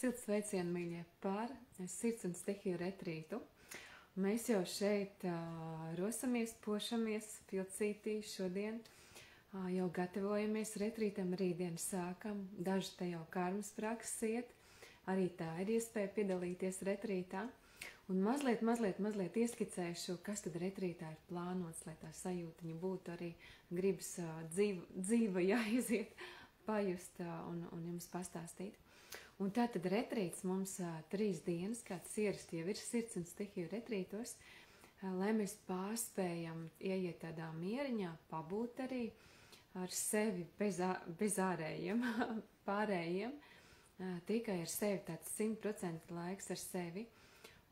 Silts sveicienu, mīļie, par sirds un stihiju retrītu. Mēs jau šeit rosamies, pošamies, pilcītī šodien, jau gatavojamies retrītam, rītdien sākam, daži te jau karmas prakses iet, arī tā ir iespēja piedalīties retrītā. Un mazliet ieskicēšu, kas tad retrītā ir plānots, lai tā sajūtiņa būtu arī gribas dzīva jāiziet, pajust un jums pastāstīt. Un tātad retrīts mums 3 dienas, kāds ierasti jau ir sirds un stihiju retrītos, lai mēs pārspējam ieiet tādā mieriņā, pabūt arī ar sevi bez ārējiem, pārējiem, tikai ar sevi tāds 100% laiks ar sevi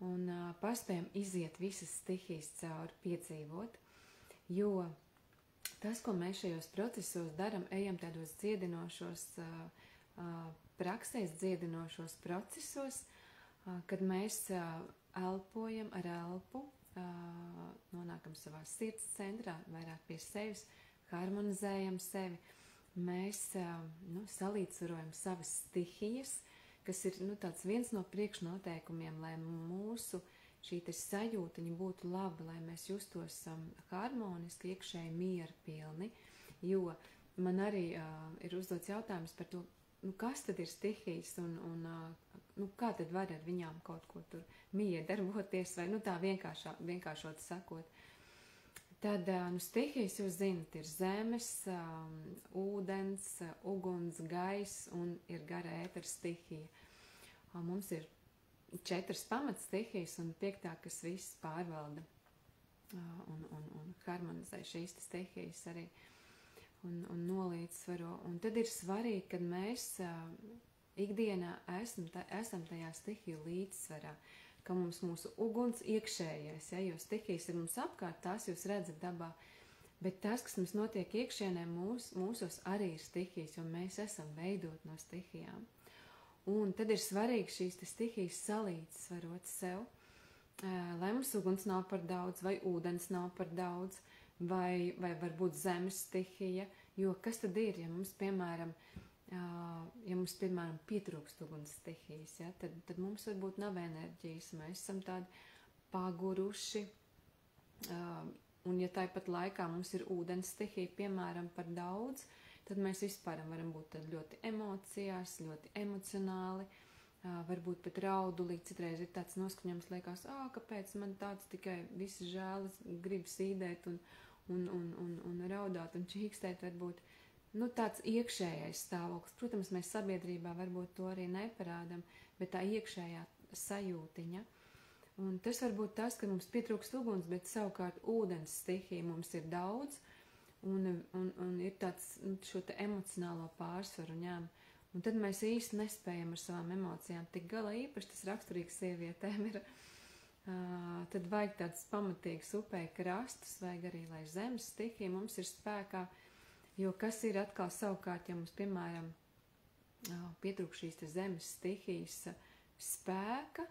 un pārspējam iziet visas stihijas cauri, piedzīvot, jo tas, ko mēs šajos procesos daram, ejam tādos dziedinošos praksēs, dziedinošos procesos, kad mēs elpojam ar elpu, nonākam savā sirds centrā, vairāk pie sevis, harmonizējam sevi, mēs salīdzvarojam savas stihijas, kas ir tāds viens no priekšnoteikumiem, lai mūsu šī sajūtiņa būtu laba, lai mēs justos harmoniski, iekšēji mieru pilni, jo man arī ir uzdots jautājums par to, kas tad ir stihijas un kā tad var ar viņām kaut ko tur miedarboties, vai tā vienkāršot sakot. Tad stihijas, jūs zinat, ir zemes, ūdens, uguns, gaiss un ir gara ētera stihija. Mums ir 4 pamatstihijas un 5, kas viss pārvalda un harmonizē šīs stihijas arī. Un nolīdzsvaro. Un tad ir svarīgi, kad mēs ikdienā esam tajā stihiju līdzsvarā, ka mums mūsu uguns iekšējais, jo stihijas ir mums apkārt, tās jūs redzat dabā, bet tas, kas mums notiek iekšienē, mūsos arī ir stihijas, jo mēs esam veidot no stihijām. Un tad ir svarīgi šīs stihijas salīdzsvarot sev, lai mums uguns nav par daudz, vai ūdens nav par daudz, vai varbūt zemes stihija, jo kas tad ir, ja mums, piemēram, pietrūkst uguns stihijas, tad mums varbūt nav enerģijas, mēs esam tādi paguruši, un ja tāpat laikā mums ir ūdens stihija, piemēram, par daudz, tad mēs vispār varam būt ļoti emocijās, ļoti emocionāli, varbūt pat raudulī, citreiz ir tāds noskaņojums, liekas, kāpēc man tāds tikai visi žēlas, gribas īdēt un raudāt un čīkstēt, varbūt tāds iekšējais stāvoklis. Protams, mēs sabiedrībā varbūt to arī neparādam, bet tā iekšējā sajūtiņa. Un tas var būt tas, ka mums pietrūkst uguns, bet savukārt ūdens stihija mums ir daudz un ir tāds šo te emocionālo pārsvaru ņem. Un tad mēs īsti nespējam ar savām emocijām tik galā, īpaši tas raksturīgs sievietēm ir. Tad vajag tāds pamatīgs upēja krastus, vajag arī, lai zemes stihija mums ir spēkā, jo kas ir atkal savukārt, ja mums, piemēram, pietrūk šīs zemes stihijas spēka,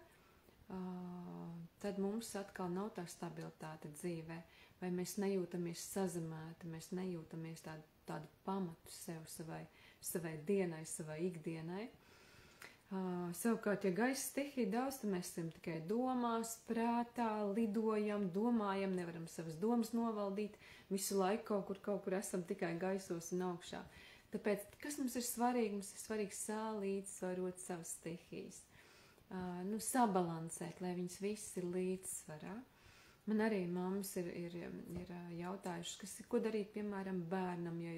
tad mums atkal nav tā stabilitāte dzīvē, vai mēs nejūtamies sazemēti, mēs nejūtamies tādu pamatu sev, savai dienai, savai ikdienai. Savukārt, ja gaisa stihija daudz, tad mēs esam tikai domās, prātā, lidojam, domājam, nevaram savas domas novaldīt, visu laiku kaut kur esam tikai gaisos un augšā. Tāpēc, kas mums ir svarīgi? Mums ir svarīgi salīdzsvarot savas stihijas, sabalansēt, lai viņas viss ir līdzsvarā. Man arī mammas ir jautājušas, ko darīt, piemēram, bērnam, ja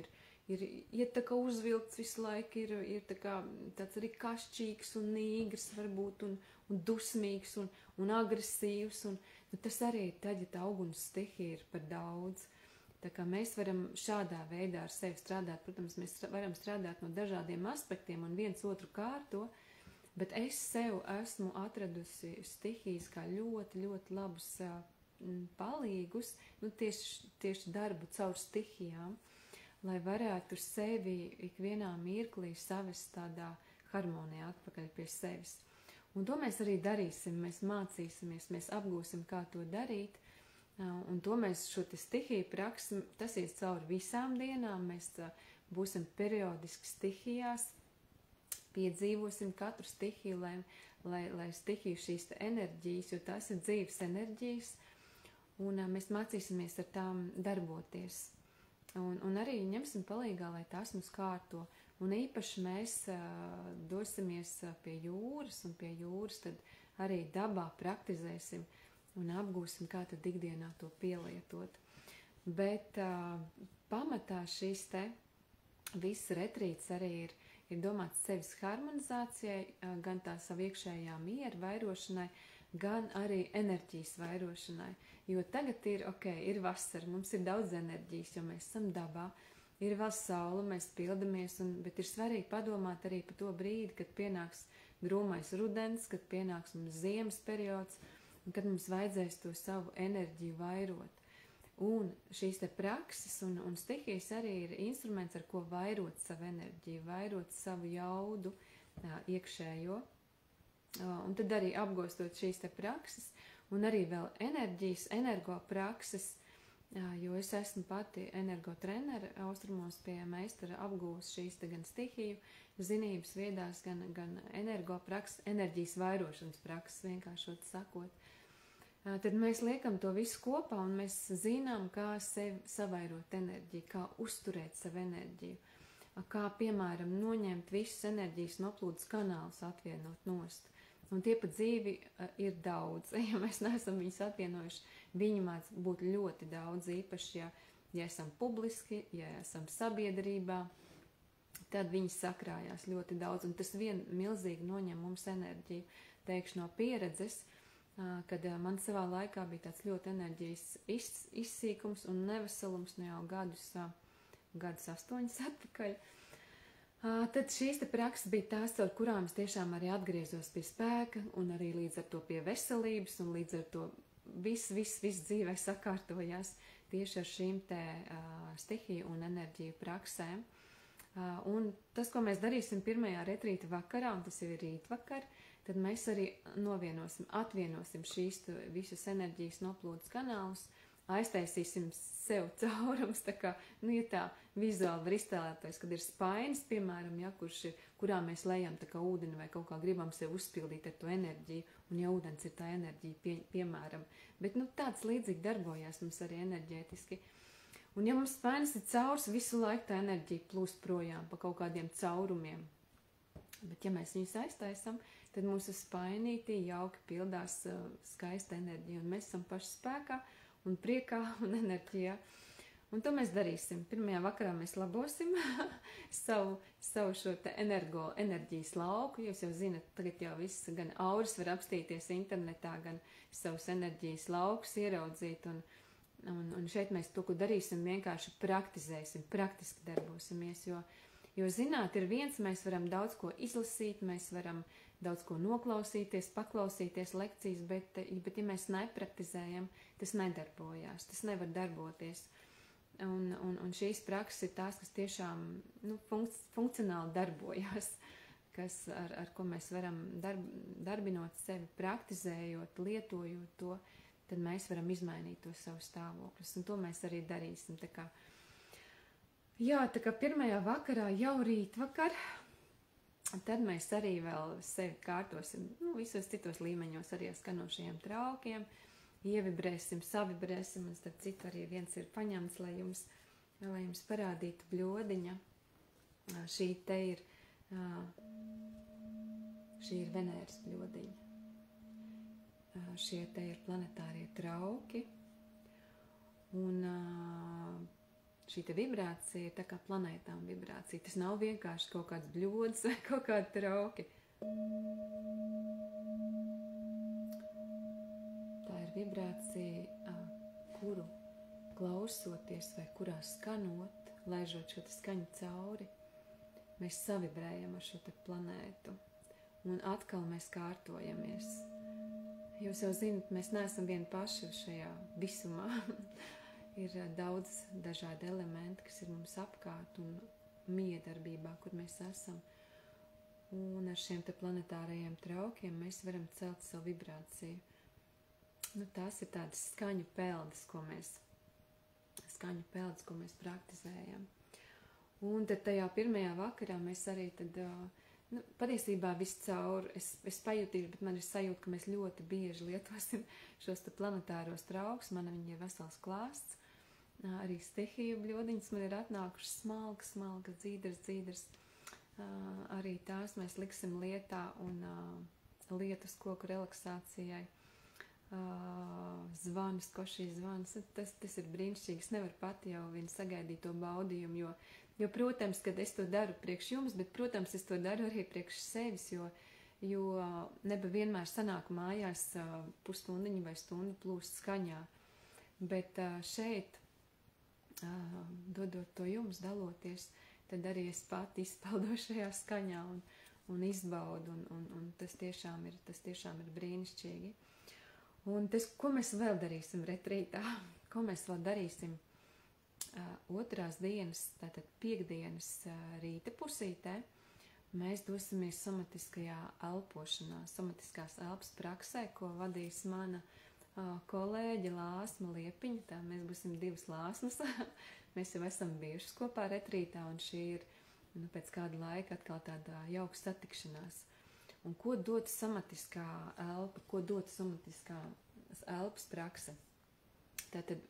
ir tā kā uzvilkts visu laiku, ir tā kā tāds arī kašķīgs un nīgrs varbūt un dusmīgs un agresīvs. Tas arī ir tad, ja tā uguns stihija ir par daudz. Tā kā mēs varam šādā veidā ar sevi strādāt. Protams, mēs varam strādāt no dažādiem aspektiem un viens otru kārto, bet es sev esmu atradusi stihijas kā ļoti, ļoti labus palīgus, tieši darbu caur stihijām, lai varētu sevi ikvienā mirklī savest tādā harmonijā atpakaļ pie sevis. Un to mēs arī darīsim, mēs mācīsimies, mēs apgūsim, kā to darīt, un to mēs šo stihiju praksi, tas ies cauri visām dienām, mēs būsim periodiski stihijās, piedzīvosim katru stihiju, lai stihiju šīs enerģijas, jo tās ir dzīves enerģijas, un mēs mācīsimies ar tām darboties. Un arī ņemsim palīgā, lai tās mums kārto. Un īpaši mēs dosimies pie jūras, un pie jūras tad arī dabā praktizēsim un apgūsim, kā tad ikdienā to pielietot. Bet pamatā šīs te visas retrītes arī ir domāts sevis harmonizācijai, gan tā savu iekšējā miera vairošanai, gan arī enerģijas vairošanai. Jo tagad ir vasara, mums ir daudz enerģijas, jo mēs esam dabā, ir vēl saule, mēs pildamies, bet ir svarīgi padomāt arī par to brīdi, kad pienāks drūmais rudens, kad pienāks mums ziemas periods, un kad mums vajadzēs to savu enerģiju vairot. Un šīs te prakses un stihijas arī ir instruments, ar ko vairot savu enerģiju, vairot savu jaudu iekšējo. Un tad arī apgūstot šīs te prakses, un arī vēl energoprakses, jo es esmu pati energotrenere austrumos pie meistara apgūst šīs te gan stihiju zinības viedās, gan energoprakses, enerģijas vairošanas prakses, vienkāršot sakot. Tad mēs liekam to visu kopā, un mēs zinām, kā sevi savairot enerģiju, kā uzturēt savu enerģiju, kā, piemēram, noņemt visus enerģijas noplūdes kanālus, atvienot nost. Un tie pa dzīvi ir daudz, ja mēs neesam viņus atvienojuši, viņi māc būt ļoti daudz, īpaši, ja esam publiski, ja esam sabiedrībā, tad viņi sakrājās ļoti daudz, un tas vien milzīgi noņem mums enerģiju. Teikšu no pieredzes, kad man savā laikā bija tāds ļoti enerģijas izsīkums un neveselums jau gadus 8 atpakaļ. Tad šīs te prakses bija tās, ar kurām es tiešām arī atgriezos pie spēka un arī līdz ar to pie veselības un līdz ar to viss dzīvē sakārtojās tieši ar šīm te stihiju un enerģiju praksēm. Un tas, ko mēs darīsim pirmajā retrīta vakarā, un tas jau ir rītvakar, tad mēs arī atvienosim šīs visas enerģijas noplūdes kanālus, aiztaisīsim sev caurums, tā kā, ja tā vizuāli var iztēlēties, kad ir spainis, piemēram, kurā mēs lejam tā kā ūdeni vai kaut kā gribam sev uzpildīt ar to enerģiju, un ja ūdens ir tā enerģija, piemēram. Bet, tāds līdzīgi darbojās mums arī enerģētiski. Un ja mums spainis ir caurs, visu laiku tā enerģija plūst projām pa kaut kādiem caurumiem. Bet ja mēs viņus aiztaisam, tad mūsu spainītī jauki pildās skaista enerģija, un mēs esam paši spēkā un priekā un enerģijā. Un to mēs darīsim. Pirmajā vakarā mēs labosim savu šo te enerģijas lauku. Jūs jau zinat, tagad jau viss, gan auras var apstīties internetā, gan savus enerģijas laukus ieraudzīt, un šeit mēs to, ko darīsim, vienkārši praktizēsim, praktiski darbosimies, jo zināt ir viens, mēs varam daudz ko izlasīt, mēs varam daudz ko noklausīties, paklausīties lekcijas, bet ja mēs nepraktizējam, tas nedarbojās, tas nevar darboties. Un šīs prakses ir tās, kas tiešām funkcionāli darbojās, ar ko mēs varam darbinot sevi, praktizējot, lietojot to, tad mēs varam izmainīt to savu stāvokļus, un to mēs arī darīsim. Tā kā pirmajā vakarā jau rītvakar, tad mēs arī vēl sevi kārtosim, visos citos līmeņos arī ar skanošajiem traukiem, ievibrēsim, savibrēsim, un starp citu arī viens ir paņemts, lai jums parādītu bļodiņa. Šī ir Venēras bļodiņa. Šie te ir planetārie trauki, un šī te vibrācija ir tā kā planētām vibrācija. Tas nav vienkārši kaut kāds bļods vai kaut kādi trauki. Tā ir vibrācija, kuru klausoties vai kurā skanot, laižot šo te skaņu cauri, mēs savibrējam ar šo te planētu, un atkal mēs kārtojamies. Jūs jau zinat, mēs neesam vieni paši šajā visumā. Ir daudz dažādi elementi, kas ir mums apkārt un miedarbībā, kur mēs esam. Un ar šiem te planetārajiem traukiem mēs varam celt savu vibrāciju. Tās ir tādas skaņu peldes, ko mēs praktizējam. Un tad tajā pirmajā vakarā mēs arī tad patiesībā viscaur es pajutīšu, bet man ir sajūta, ka mēs ļoti bieži lietosim šos te planetāros traukus. Man viņi ir vesels klāsts. Arī stihiju bļodiņas man ir atnākušas smalkas, dzīdras. Arī tās mēs liksim lietā un lietus koku relaksācijai. Zvans, košīs zvans, tas ir brīnišķīgi. Es nevaru pati jau vien sagaidīt to baudījumu, jo, protams, kad es to daru priekš jums, bet, protams, es to daru arī priekš sevis, jo neba vienmēr sanāk mājās pusstundiņu vai stundu plūst skaņā. Bet šeit, dodot to jums, daloties, tad arī es pati izpeldu šajā skaņā un izbaudu, un tas tiešām ir brīnišķīgi. Un tas, ko mēs vēl darīsim retrītā, ko mēs vēl darīsim otrās dienas, tātad piekdienas rīta pusītē, mēs dosimies somatiskajā elpošanā, somatiskās elpas praksē, ko vadīs mana kolēģe Lāsma Liepiņa. Tā mēs būsim divas Lāsmas, mēs jau esam bijušas kopā retrītā, un šī ir pēc kāda laika atkal tāda jauka satikšanās. Un ko dod somatiskā elpa, ko dod somatiskā elpas prakse? Tātad,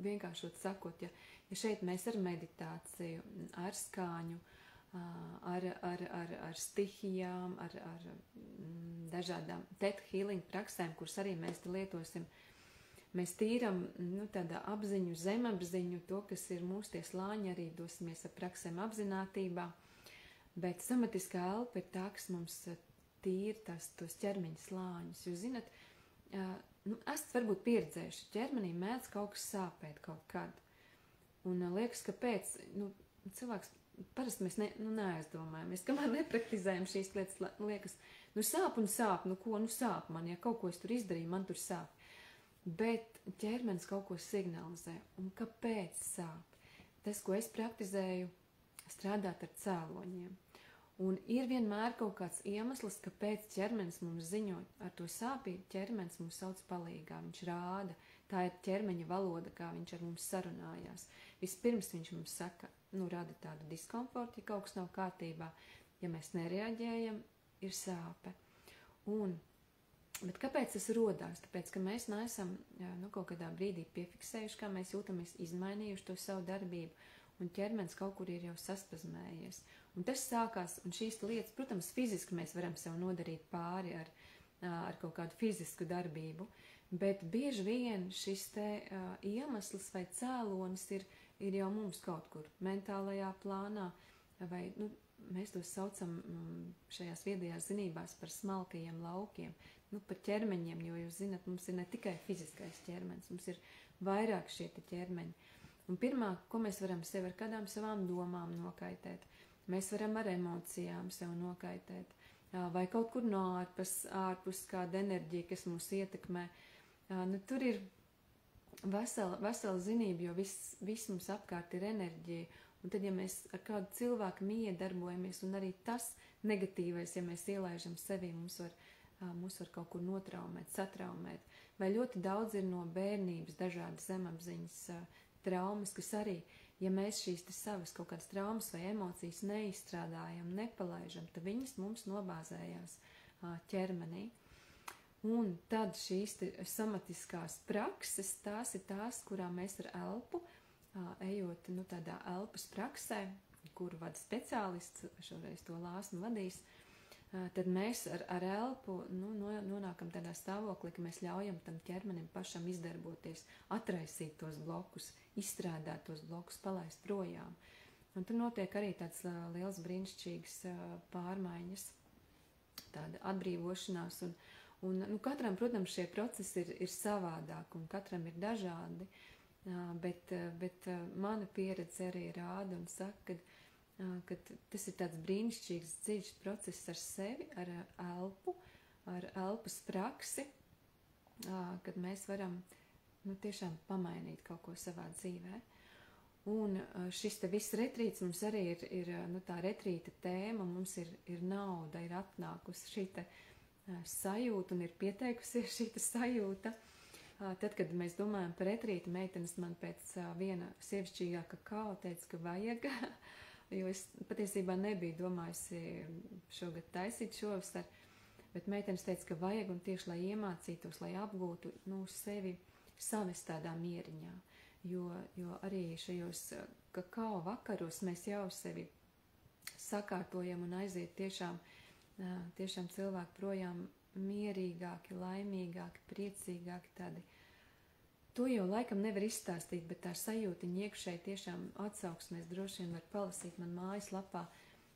vienkāršot sakot, ja šeit mēs ar meditāciju, ar skaņu, ar stihijām, ar dažādām theta healing praksēm, kuras arī mēs te lietosim, mēs tīram tādā apziņu, zemapziņu, to, kas ir mūsu tie slāņi, arī dosimies ar praksēm apzinātībā. Bet somatiskā elpa ir tā, kas mums tīra tos ķermeņa slāņus. Jūs zinat, esat varbūt pieredzējuši, ķermenī mēdz kaut kas sāpēt kaut kad. Un liekas, ka pēc, cilvēks, parasti mēs neaizdomājamies, kamēr nepraktizējam šīs lietas, liekas, sāp un sāp, sāp man, ja kaut ko es tur izdarīju, man tur sāp. Bet ķermenis kaut ko signalizē. Un kāpēc sāp? Tas, ko es praktizēju, strādāt ar cēloņiem. Un ir vienmēr kaut kāds iemesls, kāpēc ķermenis mums ziņo ar to sāpību, ķermenis mums sauc palīgā, viņš rāda, tā ir ķermeņa valoda, kā viņš ar mums sarunājās. Vispirms viņš mums saka, rada tādu diskomfortu, ja kaut kas nav kārtībā, ja mēs nereaģējam, ir sāpe. Bet kāpēc tas rodās? Tāpēc, ka mēs neesam kaut kādā brīdī piefiksējuši, kā mēs jūtamies izmainījuši to savu darbību, un ķermenis kaut kur ir jau saspazmējies. Un tas sākās, un šīs lietas, protams, fiziski mēs varam sev nodarīt pāri ar kaut kādu fizisku darbību, bet bieži vien šis te iemesls vai cēlonis ir jau mums kaut kur mentālajā plānā, vai mēs tos saucam šajās viedajās zinībās par smalkajiem laukiem, par ķermeņiem, jo jūs zinat, mums ir ne tikai fiziskais ķermenis, mums ir vairāk šie te ķermeņi. Un pirmā, ko mēs varam sev ar kādām savām domām nokaitēt, mēs varam ar emocijām sev nokaitēt, vai kaut kur no ārpus kāda enerģija, kas mūs ietekmē. Tur ir vesela zinība, jo viss mums apkārt ir enerģija, un tad, ja mēs ar kādu cilvēku miedarbojamies, un arī tas negatīvais, ja mēs ielaižam sevī, mūs var kaut kur notraumēt, satraumēt, vai ļoti daudz ir no bērnības dažādas zemapziņas traumas, kas arī, ja mēs šīs savas kaut kādas traumas vai emocijas neizstrādājam, nepalaižam, tad viņas mums nobāzējās ķermenī. Un tad šīs somatiskās prakses, tās ir tās, kurām mēs ar elpu, ejot tādā elpas praksē, kuru vada speciālists, šoreiz to Lāsma vadīs, tad mēs ar elpu nonākam tādā stāvoklī, ka mēs ļaujam tam ķermenim pašam izdarboties, atraisīt tos blokus, izstrādāt tos blokus, palaist projām. Un tur notiek arī tāds liels brīnišķīgs pārmaiņas, tāda atbrīvošanās. Un katram, protams, šie procesi ir savādāk un katram ir dažādi, bet mana pieredze arī rāda un saka, ka tas ir tāds brīnišķīgs dziļš process ar sevi, ar elpu, ar elpas praksi, kad mēs varam tiešām pamainīt kaut ko savā dzīvē. Un šis te viss retrīts mums arī ir tā retrīta tēma, mums ir nauda, ir atnākusi šī te sajūta un ir pieteikusies šī te sajūta. Tad, kad mēs domājam par retrītu, meitenes man pēc viena sievišķīgā kakao teica, ka vajag jo es patiesībā nebiju domājusi šogad taisīt šovasar, bet meitenes teica, ka vajag un tieši, lai iemācītos, lai apgūtu, sevi savest tādā mieriņā, jo arī šajos kakao vakaros mēs jau sevi sakārtojam un aiziet tiešām cilvēki projām mierīgāki, laimīgāki, priecīgāki tādi. To jau laikam nevar izstāstīt, bet tā sajūtiņa iekšēji tiešām atsauksmēs droši vien var palasīt man mājaslapā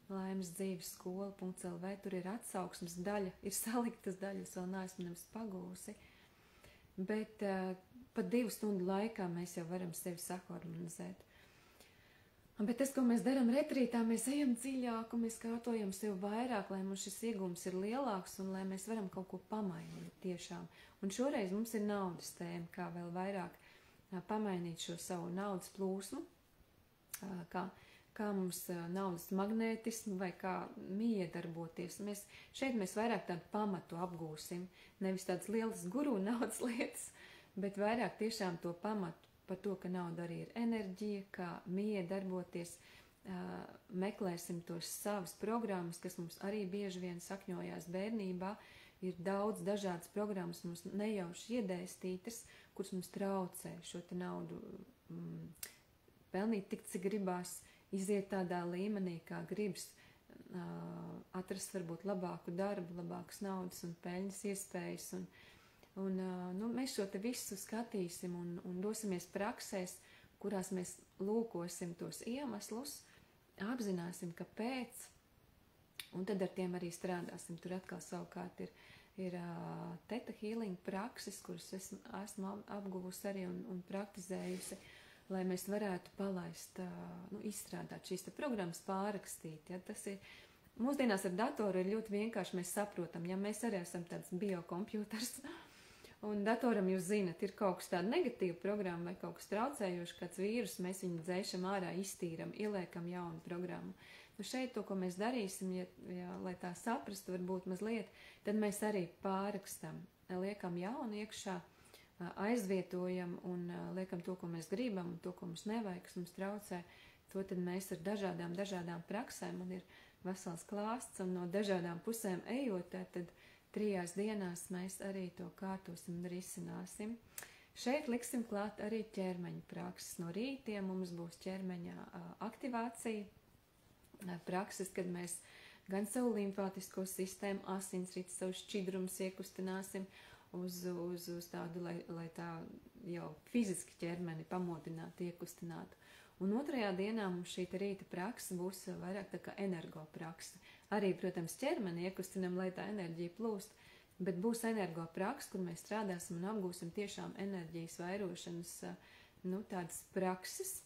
Laimes dzīves skola.lv, tur ir atsauksmes daļa, ir saliktas daļas, vēl neesmu nemaz pagūsi, bet pat 2 stundu laikā mēs jau varam sevi saharmonizēt. Bet tas, ko mēs darām retrītā, mēs ejam dziļāk un mēs kārtojam sev vairāk, lai mums šis iegūms ir lielāks un lai mēs varam kaut ko pamainīt tiešām. Un šoreiz mums ir naudas tēma, kā vēl vairāk pamainīt šo savu naudas plūsmu, kā mums naudas magnētismu vai kā miedarboties. Šeit mēs vairāk tādu pamatu apgūsim, nevis tādas lielas guru naudas lietas, bet vairāk tiešām to pamatu par to, ka nauda arī ir enerģija, kā miedarboties, meklēsim tos savas programmas, kas mums arī bieži vien sakņojās bērnībā, ir daudz dažādas programmas mums nejauši iedēstītas, kuras mums traucē šo te naudu pelnīt tik, cik gribās, iziet tādā līmenī, kā gribas, atrast varbūt labāku darbu, labākas naudas un peļņas iespējas. Mēs šo te visu skatīsim un dosimies praksēs, kurās mēs lūkosim tos iemeslus, apzināsim, kāpēc, un tad ar tiem arī strādāsim. Tur atkal savukārt ir Theta Healing prakses, kuras esmu apguvusi arī un praktizējusi, lai mēs varētu palaist, izstrādāt šīs te programmas, pārrakstīt. Ja? Tas ir, mūsdienās ar datoru ir ļoti vienkārši, mēs saprotam, ja mēs arī esam tāds biokompjūters, un datoram jūs zinat, ir kaut kas tāda negatīva programma vai kaut kas traucējoši, kāds vīrus, mēs viņu dzēšam ārā, iztīram, ieliekam jaunu programmu. Šeit to, ko mēs darīsim, lai tā saprastu varbūt mazliet, tad mēs arī pārrakstam, liekam jaunu iekšā, aizvietojam un liekam to, ko mēs gribam, un to, ko mums nevajag, kas mums traucē, to tad mēs ar dažādām praksēm, un ir vesels klāsts, un no dažādām pusēm ejot, tad 3 dienās mēs arī to kārtosim un risināsim. Šeit liksim klāt arī ķermeņa prakses. No rītiem mums būs ķermeņa aktivācija, prakses, kad mēs gan savu limfātisko sistēmu, asinsrites, savu šķidrumus iekustināsim uz tādu, lai tā jau fiziski ķermeni pamodinātu, iekustinātu. Un 2. dienā mums šī rīta praksa būs vairāk tā kā energopraksa. Arī, protams, ķermeni iekustinam, lai tā enerģija plūst, bet būs energopraksa, kur mēs strādāsim un apgūsim tiešām enerģijas vairošanas, tādas prakses,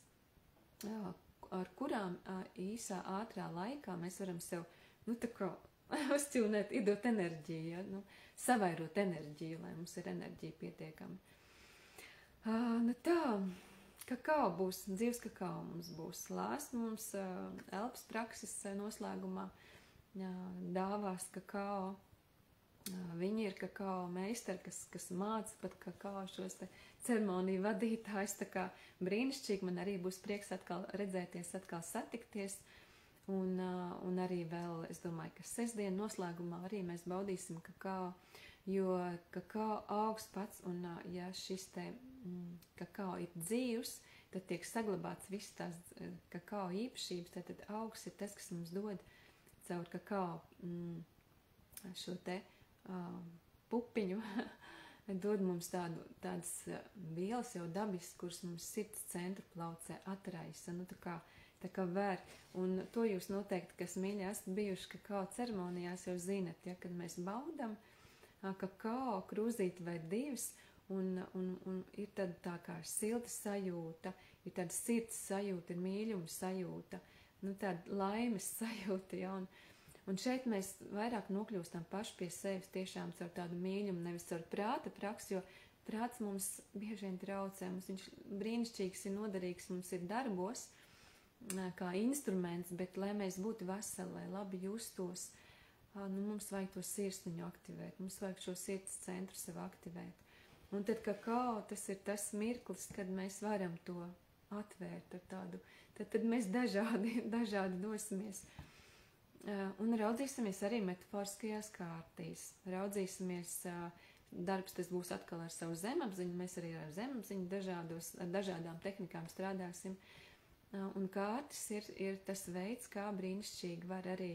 ar kurām īsā, ātrā laikā mēs varam sev, tā kā uzķilnēt, iedot enerģiju, ja? Savairot enerģiju, lai mums ir enerģija pietiekami. Tā, kakao būs, dzīves kakao mums būs, lāst mums elpas prakses noslēgumā, dāvās kakao. Viņi ir kakao meistari, kas māca pat kakao šos te ceremoniju vadītājs, tā kā brīnišķīgi, man arī būs prieks atkal redzēties, atkal satikties, un arī vēl, es domāju, ka sestdien noslēgumā arī mēs baudīsim kakao, jo kakao augs pats, un ja šis te kakao ir dzīvs, tad tiek saglabāts viss tās kakao īpašības, tad augs ir tas, kas mums dod caur kakao šo te pupiņu, dod mums tādas vielas jau dabiskas, kuras mums sirds centru plaucē atraisa, tā kā vēr. Un to jūs noteikti, kas mīļi esat bijuši kakao ceremonijās, jau zinat, ja, kad mēs baudam kakao krūzīti vai 2, un ir tāda tā kā silta sajūta, ir tāda sirds sajūta, ir mīļuma sajūta, tāda laimes sajūta, ja, un šeit mēs vairāk nokļūstam paši pie sevis tiešām caur tādu mīļumu, nevis caur prāta praksi, jo prāts mums bieži vien traucē, mums viņš brīnišķīgs ir noderīgs, mums ir darbos kā instruments, bet lai mēs būtu veseli, lai labi justos, mums vajag to sirsniņu aktivēt, mums vajag šo sirds centru sev aktivēt. Un tad kakao, tas ir tas mirklis, kad mēs varam to atvērt ar tādu. Tad mēs dažādi dosimies. Un raudzīsimies arī metaforiskajās kārtīs. Raudzīsimies, darbs tas būs atkal ar savu zemapziņu, mēs arī ar zemapziņu ar dažādām tehnikām strādāsim. Un kārtas ir tas veids, kā brīnišķīgi var arī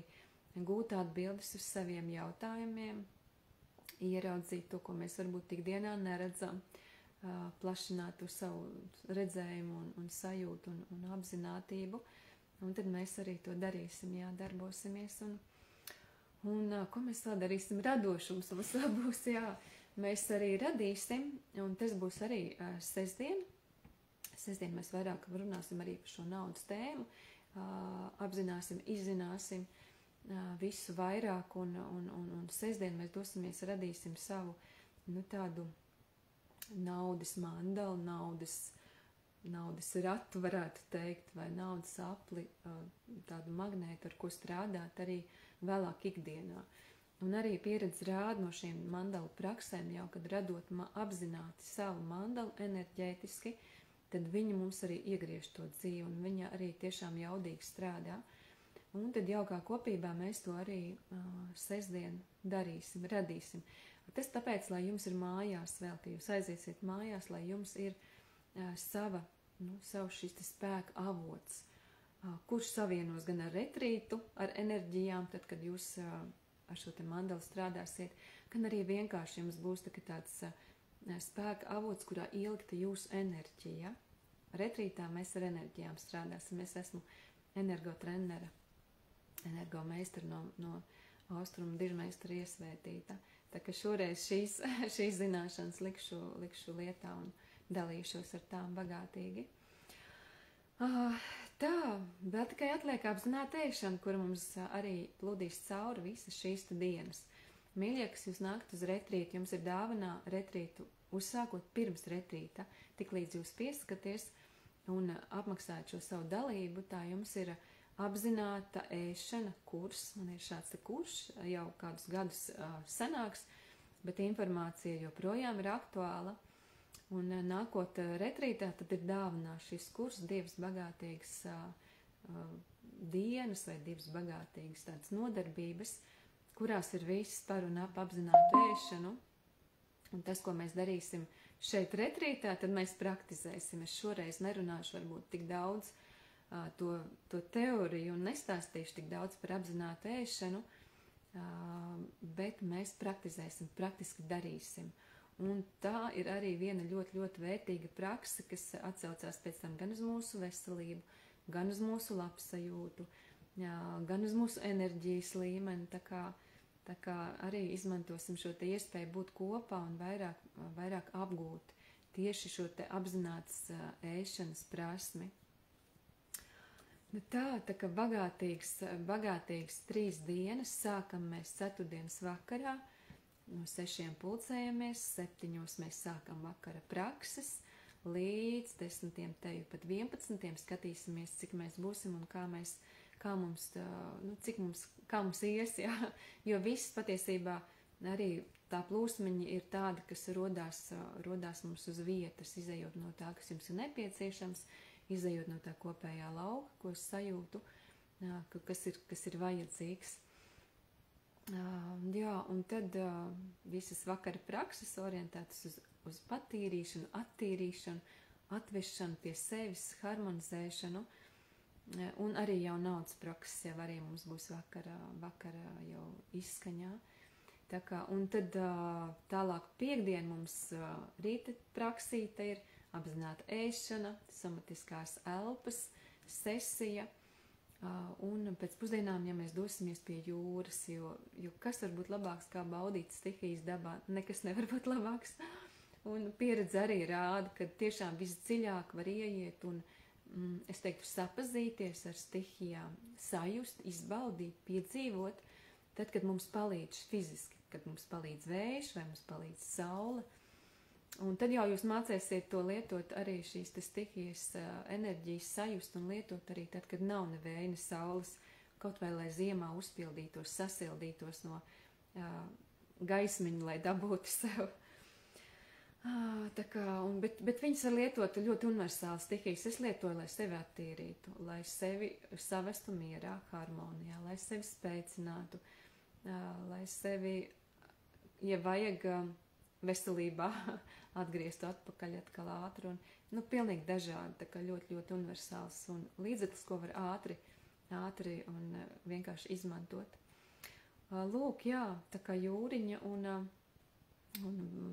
gūt atbildes uz saviem jautājumiem, ieraudzīt to, ko mēs varbūt ikdienā neredzam, plašināt to savu redzējumu un sajūtu un apzinātību. Un tad mēs arī to darīsim, darbosimies. Un ko mēs vēl darīsim? Radošums mums vēl būs, Mēs arī radīsim, un tas būs arī sestdien. Sestdien mēs vairāk runāsim arī par šo naudas tēmu, apzināsim, izzināsim visu vairāk, un sestdien mēs dosimies, radīsim savu, tādu naudas mandalu, naudas ratu, varētu teikt, vai naudas apli, tādu magnētu, ar ko strādāt arī vēlāk ikdienā. Un arī pieredze rāda no šīm mandalu praksēm jau, kad radot apzināti savu mandalu enerģētiski, tad viņa mums arī iegriež to dzīvi, un viņa arī tiešām jaudīgi strādā. Un tad jau kā kopībā mēs to arī sestdien darīsim, radīsim. Tas tāpēc, lai jums ir mājās vēl, ka jūs aiziesiet mājās, lai jums ir savs šis spēka avots, kurš savienos gan ar retrītu, ar enerģijām, tad, kad jūs ar šo te mandalu strādāsiet, gan arī vienkārši jums būs tāds spēka avots, kurā ielikta jūsu enerģija. Retrītā mēs ar enerģijām strādāsim. Es esmu energotrenere, energomeistara no austrumu dižmeistara iesvētīta. Tā ka šoreiz šīs zināšanas likšu lietā un dalīšos ar tām bagātīgi. Tā, vēl tikai atliek apzināta ēšana, kura mums arī plūdīs cauri visas šīs dienas. Mīļie, kas jūs nākat uz retrītu, jums ir dāvanā retrītu uzsākot pirms retrīta, tik līdz jūs pieskaties un apmaksājat šo savu dalību, tā jums ir apzināta ēšana kurs. Man ir šāds kurs, jau kādus gadus senāks, bet informācija joprojām ir aktuāla. Un nākot retrītā, tad ir dāvanā šis kurs, 2 bagātīgas dienas vai 2 bagātīgas tādas nodarbības, kurās ir viss par un ap apzinātu ēšanu. Un tas, ko mēs darīsim šeit retrītā, tad mēs praktizēsim. Es šoreiz nerunāšu varbūt tik daudz to teoriju un nestāstīšu tik daudz par apzinātu ēšanu, bet mēs praktizēsim, praktiski darīsim. Un tā ir arī viena ļoti, ļoti vērtīga praksa, kas atsaucās pēc tam gan uz mūsu veselību, gan uz mūsu labsajūtu, gan uz mūsu enerģijas līmeni. Tā kā arī izmantosim šo te iespēju būt kopā un vairāk apgūt tieši šo te apzinātas ēšanas prasmi. Tā kā bagātīgas 3 dienas, sākam mēs ceturtdienas vakarā. No 6 pulcējamies, 7 mēs sākam vakara prakses, līdz 10, teju pat 11 skatīsimies, cik mēs būsim un kā mums ies, jo viss patiesībā arī tā plūsmiņa ir tāda, kas rodās mums uz vietas, izejot no tā, kas jums ir nepieciešams, izejot no tā kopējā lauka, ko es sajūtu, kas ir vajadzīgs. Un tad visas vakara prakses orientētas uz patīrīšanu, attīrīšanu, atvešanu pie sevis, harmonizēšanu, un arī jau naudas prakses jau arī mums būs vakara jau izskaņā. Un tad tālāk piekdien mums rīta praksīte ir apzināta ēšana, somatiskās elpas, sesija. Un pēc pusdienām, ja mēs dosimies pie jūras, jo kas var būt labāks kā baudīt stihijas dabā, nekas nevar būt labāks. Un pieredze arī rāda, ka tiešām visdziļāk var ieiet un, es teiktu, sapazīties ar stihijām, sajust, izbaudīt, piedzīvot, tad, kad mums palīdz fiziski, kad mums palīdz vējš vai mums palīdz saule. Un tad jau jūs mācēsiet to lietot arī šīs stihijas enerģijas sajust un lietot arī tad, kad nav ne vēja, ne saules, kaut vai lai ziemā uzpildītos, sasildītos no gaismiņa, lai dabūtu sev. Tā kā, bet viņas var lietot ļoti universāli stihijas. Es lietoju, lai sevi attīrītu, lai sevi savestu mierā, harmonijā, lai sevi spēcinātu, lai sevi, ja vajag veselībā, atgrieztu atpakaļ atkal ātri. Un, pilnīgi dažādi, tā kā ļoti, ļoti universāls un līdzeklis, ko var ātri un vienkārši izmantot. Lūk, jā, tā kā jūriņa un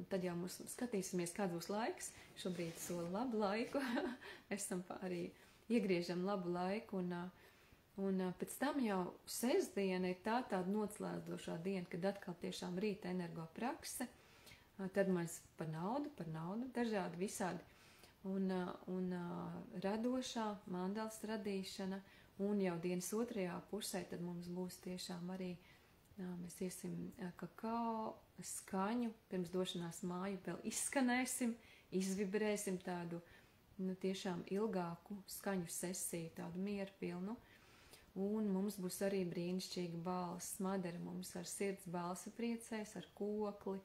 tad jau mums skatīsimies, kāds būs laiks. Šobrīd sola labu laiku. Esam arī iegriežam labu laiku. Un pēc tam jau sestdiena ir tāda noslēdzošā diena, kad atkal tiešām rīta energo prakse. Tad mēs par naudu, dažādi visādi. Un radošā, mandalas radīšana. Un jau dienas otrajā pusē tad mums būs tiešām arī mēs iesim kakao, skaņu, pirms došanās māju vēl izskanēsim, izvibrēsim tādu tiešām ilgāku skaņu sesiju, tādu mieru pilnu. Un mums būs arī brīnišķīga balss. Madara mums ar sirds balsi priecēs, ar kokli.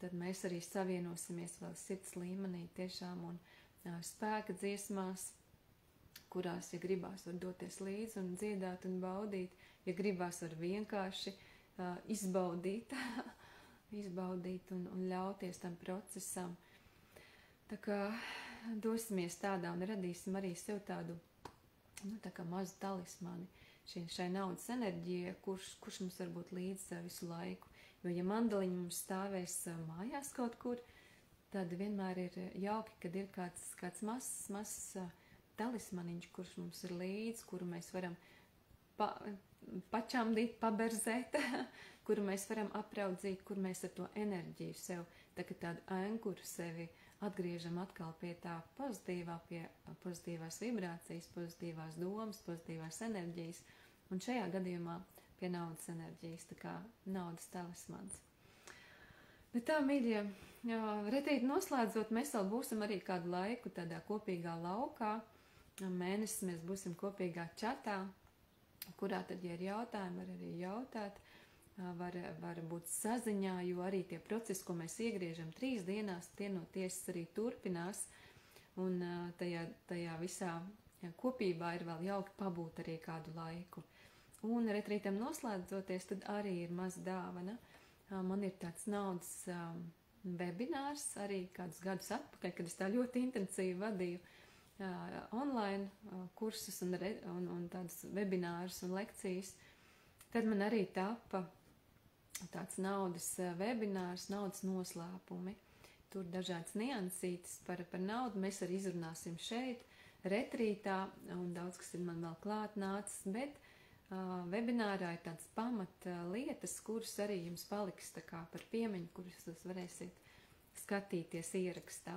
Tad mēs arī savienosimies vēl sirds līmenī tiešām un spēka dziesmās, kurās, ja gribās, var doties līdzi un dziedāt un baudīt. Ja gribās, var vienkārši izbaudīt un ļauties tam procesam. Tā kā dosimies tādā un radīsim arī sev tādu, tā kā mazu talismani šai naudas enerģijai, kurš mums var būt līdz visu laiku. Jo, ja mandaliņi mums stāvēs mājās kaut kur, tad vienmēr ir jauki, kad ir kāds mazs talismaniņš, kurš mums ir līdz, kuru mēs varam pačamdīt, paberzēt, kuru mēs varam apraudzīt, kur mēs ar to enerģiju sev, tādu ankuru sevi atgriežam atkal pie tā pozitīvā, pie pozitīvās vibrācijas, pozitīvās domas, pozitīvās enerģijas, un šajā gadījumā pie naudas enerģijas, tā kā naudas talismans. Bet tā, mīļie, retrīti noslēdzot, mēs vēl būsim arī kādu laiku tādā kopīgā laukā, mēnesis mēs būsim kopīgā čatā, kurā tad, ja ir jautājumi, var arī jautāt, var būt saziņā, jo arī tie procesi, ko mēs iegriežam 3 dienās, tie no tiesas arī turpinās, un tajā visā kopībā ir vēl jauki pabūt arī kādu laiku. Un retrītam noslēdzoties, tad arī ir maza dāvana. Man ir tāds naudas webinārs arī kādus gadus atpakaļ, kad es tā ļoti intensīvi vadīju online kursus un tādus webinārus un lekcijas. Tad man arī tapa tāds naudas webinārs, naudas noslēpumi. Tur dažādas niansītes par naudu mēs arī izrunāsim šeit, retrītā, un daudz kas ir man vēl klāt nācis, bet webinārā ir tādas pamat lietas, kuras arī jums paliks tā kā par piemiņu, kuras jūs varēsiet skatīties ierakstā.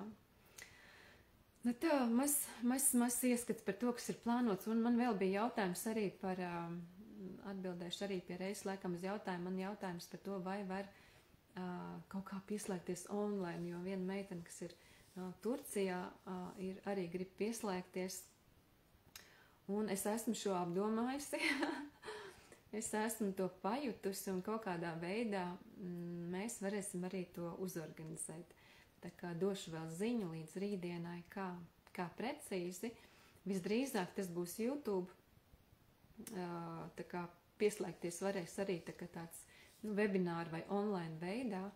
Tā, mazs ieskats par to, kas ir plānots, un man vēl bija jautājums arī par, atbildēšu arī pie reizes laikam uz jautājumu, man jautājums par to, vai var kaut kā pieslēgties online, jo viena meitene, kas ir Turcijā, arī grib pieslēgties, un es esmu šo apdomājusi, es esmu to pajutusi, un kaut kādā veidā mēs varēsim arī to uzorganizēt. Tā kā došu vēl ziņu līdz rītdienai, kā precīzi. Visdrīzāk tas būs YouTube. Tā kā pieslēgties varēs arī tāds webināru vai online veidā,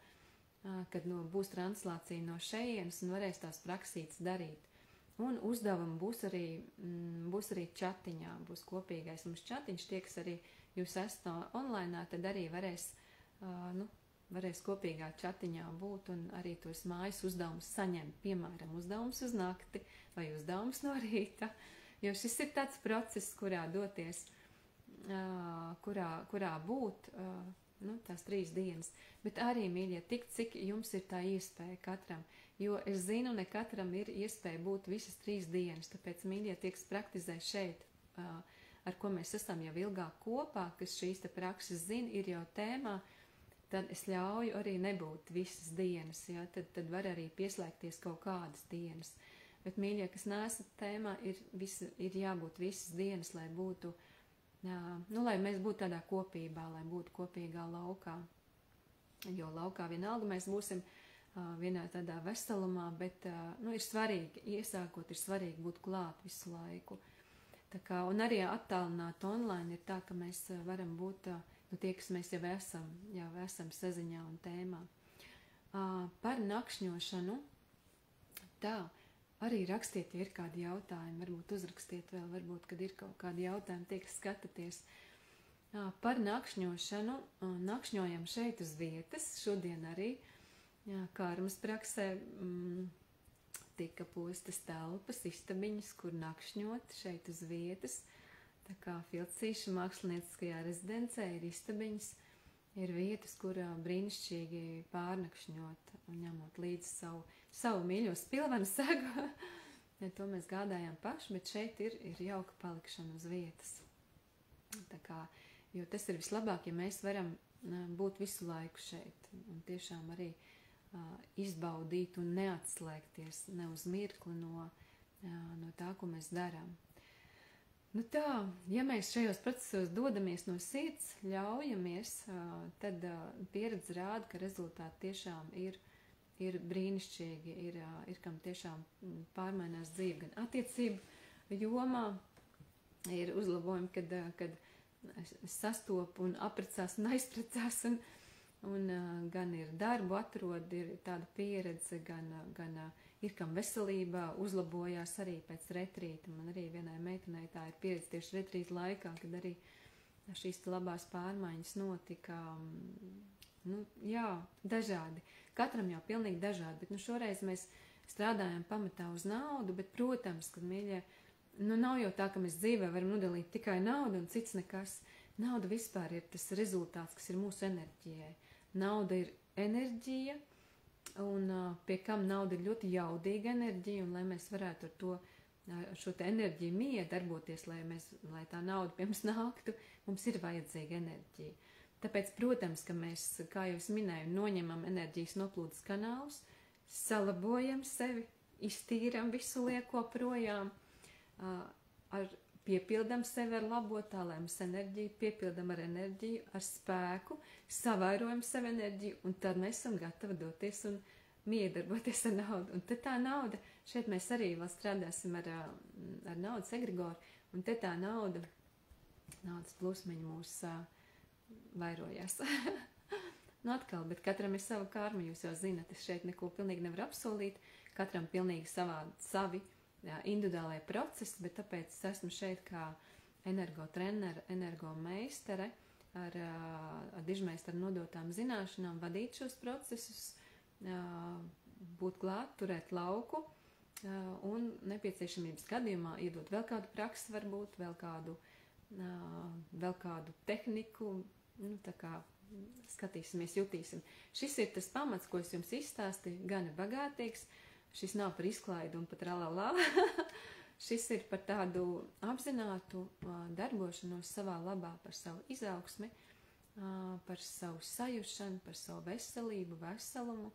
kad būs translācija no šejienes un varēs tās praksītes darīt. Un uzdevumi būs arī čatiņā, būs kopīgais mums čatiņš, tie, kas arī jūs esat online, tad arī varēs kopīgā čatiņā būt un arī tos mājas uzdevumus saņemt, piemēram, uzdevums uz nakti vai uzdevums no rīta, jo šis ir tāds process, kurā doties, kurā būt tās 3 dienas, bet arī, mīļie, tik cik jums ir tā iespēja katram, jo es zinu, ne katram ir iespēja būt visas 3 dienas, tāpēc, mīļie, tie, kas praktizē šeit, ar ko mēs esam jau ilgāk kopā, kas šīs te prakses zina, ir jau tēmā, tad es ļauju arī nebūt visas dienas, ja? Tad var arī pieslēgties kaut kādas dienas. Bet, mīļie, kas neesat tēmā, ir jābūt visas dienas, lai būtu, lai mēs būtu tādā kopībā, lai būtu kopīgā laukā. Jo laukā vienalga mēs būsim vienā tādā veselumā, bet ir svarīgi, iesākot, ir svarīgi būt klāt visu laiku. Tā kā, un arī attālināt online ir tā, ka mēs varam būt tie, kas mēs jau esam saziņā un tēmā. Par nakšņošanu, tā, arī rakstiet, ja ir kādi jautājumi, varbūt uzrakstiet vēl, varbūt, kad ir kaut kādi jautājumi, tie, kas skatāties. Par nakšņošanu, nakšņojam šeit uz vietas, šodien arī, Kārmas praksē tika postas telpas, istabiņas, kur nakšņot šeit uz vietas, tā kā Filcīša mākslinieckajā rezidencē ir istabiņas, ir vietas, kur brīnišķīgi pārnakšņot un ņemot līdzi savu mīļo spilvenu segu. To mēs gādājām paši, bet šeit ir jauka palikšana uz vietas. Tā kā, jo tas ir vislabāk, ja mēs varam būt visu laiku šeit un tiešām arī izbaudīt un neatslēgties ne uz mirkli no tā, ko mēs darām. Nu tā, ja mēs šajos procesos dodamies no sirds, ļaujamies, tad pieredze rāda, ka rezultāti tiešām ir brīnišķīgi, ir kam tiešām pārmainās dzīve, gan attiecību jomā ir uzlabojumi, kad sastop un aprecās un aizprecās, un gan ir darbu atrod, ir tāda pieredze, gan ir kam veselībā uzlabojās arī pēc retrīta. Man arī vienai meitenei tā ir pieredze tieši retrīta laikā, kad arī šīs labās pārmaiņas notika, dažādi. Katram jau pilnīgi dažādi, bet šoreiz mēs strādājam pamatā uz naudu, bet, protams, kad mīļie, nav jau tā, ka mēs dzīvē varam nodalīt tikai naudu un cits nekas. Nauda vispār ir tas rezultāts, kas ir mūsu enerģijai. Nauda ir enerģija, un pie kam nauda ir ļoti jaudīga enerģija, un lai mēs varētu ar šo te enerģiju miedarboties, lai tā nauda pie mums nāktu, mums ir vajadzīga enerģija. Tāpēc, protams, ka mēs, kā jau es minēju, noņemam enerģijas noplūdes kanālus, salabojam sevi, iztīram visu lieko projām, piepildam sevi ar labo tā, lai mums enerģiju, piepildam ar enerģiju, ar spēku, savairojam sevi enerģiju, un tad mēs esam gatavi doties un miedarboties ar naudu. Un tad tā nauda, šeit mēs arī vēl strādāsim ar naudas egregoru, un te tā naudas plūsmeņa mūs vairojās. Atkal, bet katram ir sava karma, jūs jau zinat, es šeit neko pilnīgi nevaru apsolīt, katram pilnīgi savi individuālajie procesi, bet tāpēc es esmu šeit kā energotrenere, energomeistere ar dižmeistaru nodotām zināšanām, vadīt šos procesus, būt klāt, turēt lauku un nepieciešamības gadījumā iedot vēl kādu praksi varbūt, vēl kādu tehniku, tā kā skatīsimies, jutīsim. Šis ir tas pamats, ko es jums izstāstīju, gan bagātīgs. Šis nav par izklaidu un pat ralalā. Šis ir par tādu apzinātu darbošanos savā labā, par savu izaugsmi, par savu sajušanu, par savu veselību, veselumu,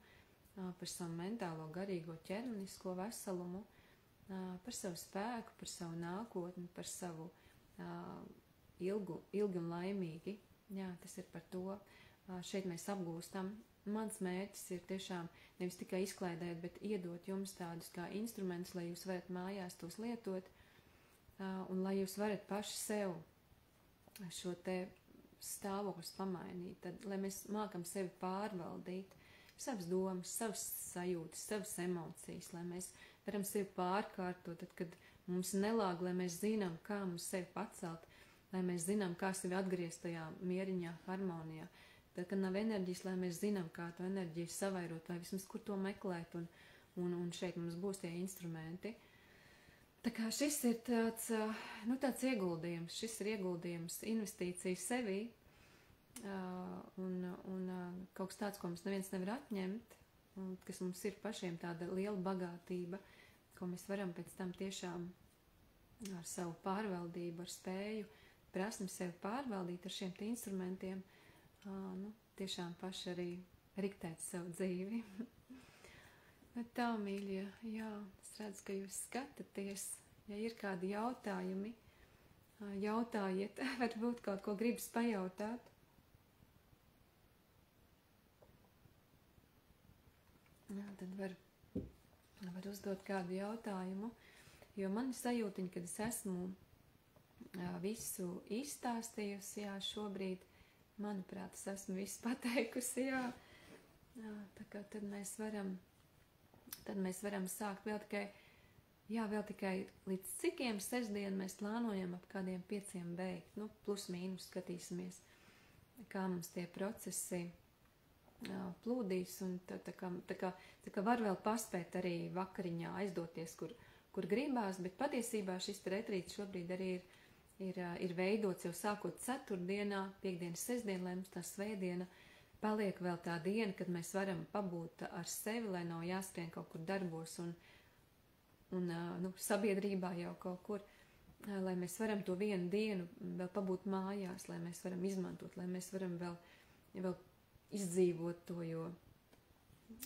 par savu mentālo, garīgo, ķermenisko veselumu, par savu spēku, par savu nākotni, par savu ilgi un laimīgi. Jā, tas ir par to. Šeit mēs apgūstam. Mans mērķis ir tiešām nevis tikai izklaidēt, bet iedot jums tādus kā instrumentus, lai jūs varat mājās tos lietot, un lai jūs varat paši sev šo te stāvokļus pamainīt, tad, lai mēs mākam sevi pārvaldīt, savas domas, savas sajūtas, savas emocijas, lai mēs varam sevi pārkārtot, tad, kad mums nelāg, lai mēs zinām, kā mums sevi pacelt, lai mēs zinām, kā sevi atgriezt tajā mieriņā, harmonijā. Tad, kad nav enerģijas, lai mēs zinām, kā to enerģiju savairot, vai vismaz kur to meklēt, un šeit mums būs tie instrumenti. Tā kā šis ir tāds ieguldījums, šis ir ieguldījums investīcija sevī, un kaut kas tāds, ko mums neviens nevar atņemt, un kas mums ir pašiem tāda liela bagātība, ko mēs varam pēc tam tiešām ar savu pārvaldību, ar spēju, prasmi sevi pārvaldīt ar šiem instrumentiem, tiešām paši arī riktēt savu dzīvi. Tā, mīļie, jā, es redzu, ka jūs skatāties, ja ir kādi jautājumi, jautājiet, varbūt kaut ko gribas pajautāt. tad var uzdot kādu jautājumu, jo man ir sajūtiņa, kad es esmu visu izstāstījusi, jā, šobrīd, manuprāt, es esmu visu pateikusi, jā, tā kā tad mēs varam sākt vēl tikai līdz cikiem sestdien mēs plānojam ap kādiem 5 beigt, nu, plus mīnus skatīsimies, kā mums tie procesi plūdīs, un tā kā var vēl paspēt arī vakariņā aizdoties, kur gribās, bet patiesībā šis retrīts šobrīd arī ir veidots jau sākot ceturtdienā, piekdiena, sestdien, lai mums tā svētdiena paliek vēl tā diena, kad mēs varam pabūt ar sevi, lai nav jāskrien kaut kur darbos un sabiedrībā jau kaut kur, lai mēs varam to vienu dienu vēl pabūt mājās, lai mēs varam izmantot, lai mēs varam vēl izdzīvot to, jo,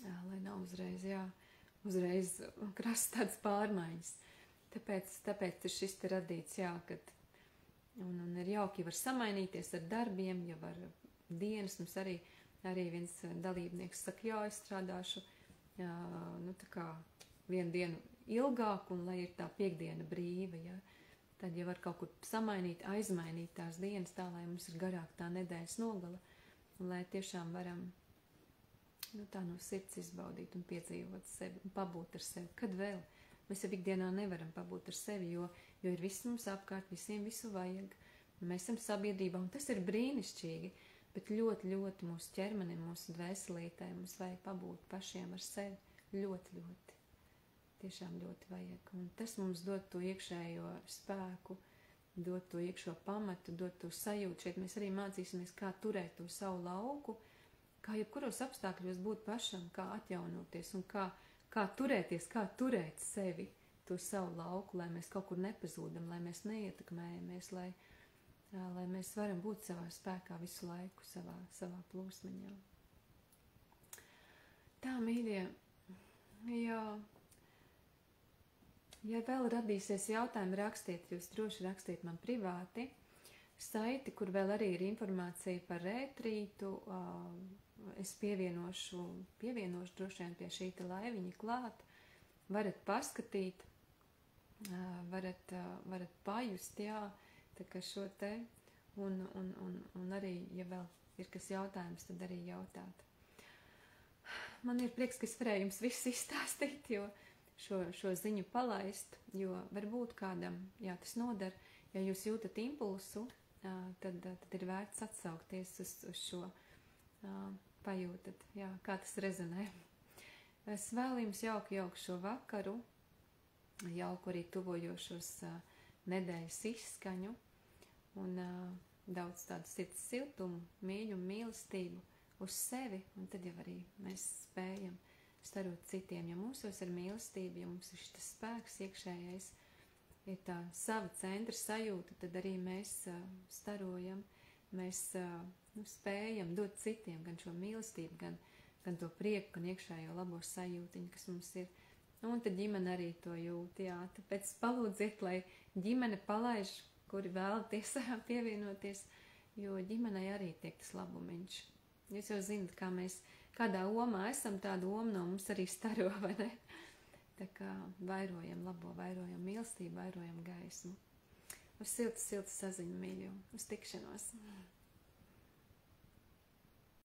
lai nav uzreiz krasta tāds pārmaiņas. Tāpēc ir šis te radīts, jā, kad, un ir jauki, ja var samainīties ar darbiem, ja var dienas, mums arī viens dalībnieks saka, jā, es strādāšu, tā kā vienu dienu ilgāk, un lai ir tā piekdiena brīva, ja, tad ja var kaut kur samainīt, aizmainīt tās dienas tā, lai mums ir garāk tā nedēļas nogala, un lai tiešām varam tā no sirds izbaudīt un piedzīvot sevi, un pabūt ar sevi. Kad vēl? Mēs jau ikdienā nevaram pabūt ar sevi, jo ir viss mums apkārt, visiem visu vajag, un mēs esam sabiedrībā, un tas ir brīnišķīgi, bet ļoti, ļoti mūsu ķermenim, mūsu dvēselītē mums vajag pabūt pašiem ar sevi. Ļoti, ļoti. Tiešām ļoti vajag. Un tas mums dod to iekšējo spēku, dod to iekšo pamatu, dod to sajūtu. Šeit mēs arī mācīsimies, kā turēt to savu lauku, kā jebkuros apstākļos būt pašam, kā atjaunoties un kā turēties, kā turēt sevi, to savu lauku, lai mēs kaut kur nepazūdam, lai mēs neietekmējamies, lai mēs varam būt savā spēkā visu laiku, savā plūsmiņā. Tā, mīļie, jā. Ja vēl radīsies jautājumi, rakstiet, jūs droši rakstiet man privāti, saiti, kur vēl arī ir informācija par retrītu, es pievienošu droši vien pie šī laiviņa klāt, varat paskatīt, varat pajust, jā, tā kā šo te, un arī, ja vēl ir kas jautājums, tad arī jautāt. Man ir prieks, ka es varēju jums visu izstāstīt, jo šo ziņu palaist, jo varbūt kādam, jā, tas nodar, ja jūs jūtat impulsu, tad ir vērts atsaukties uz šo, pajūtat, jā, kā tas rezonē. Es vēlu jums jauku šo vakaru, jauku arī tuvojošos nedēļas izskaņu un daudz tādu sirds siltumu, mīļu un mīlestību uz sevi, un tad jau arī mēs spējam starot citiem, ja mūsos ir mīlestība, ja mums ir šis spēks iekšējais, ir tā sava centra sajūta, tad arī mēs starojam, mēs spējam dot citiem gan šo mīlestību, gan to prieku, gan iekšējo labo sajūtiņu, kas mums ir. Un tad ģimene arī to jūt, jā, tāpēc palūdziet, lai ģimene palaiž, kuri vēlaties pievienoties, jo ģimenei arī tiek tas labumiņš. Jūs jau zinat, kā mēs kādā omā esam, tāda oma no mums arī staro, vai ne? Tā kā vairojam labo, vairojam mīlestību, vairojam gaismu. Uz siltu saziņu, mīļo, uz tikšanos.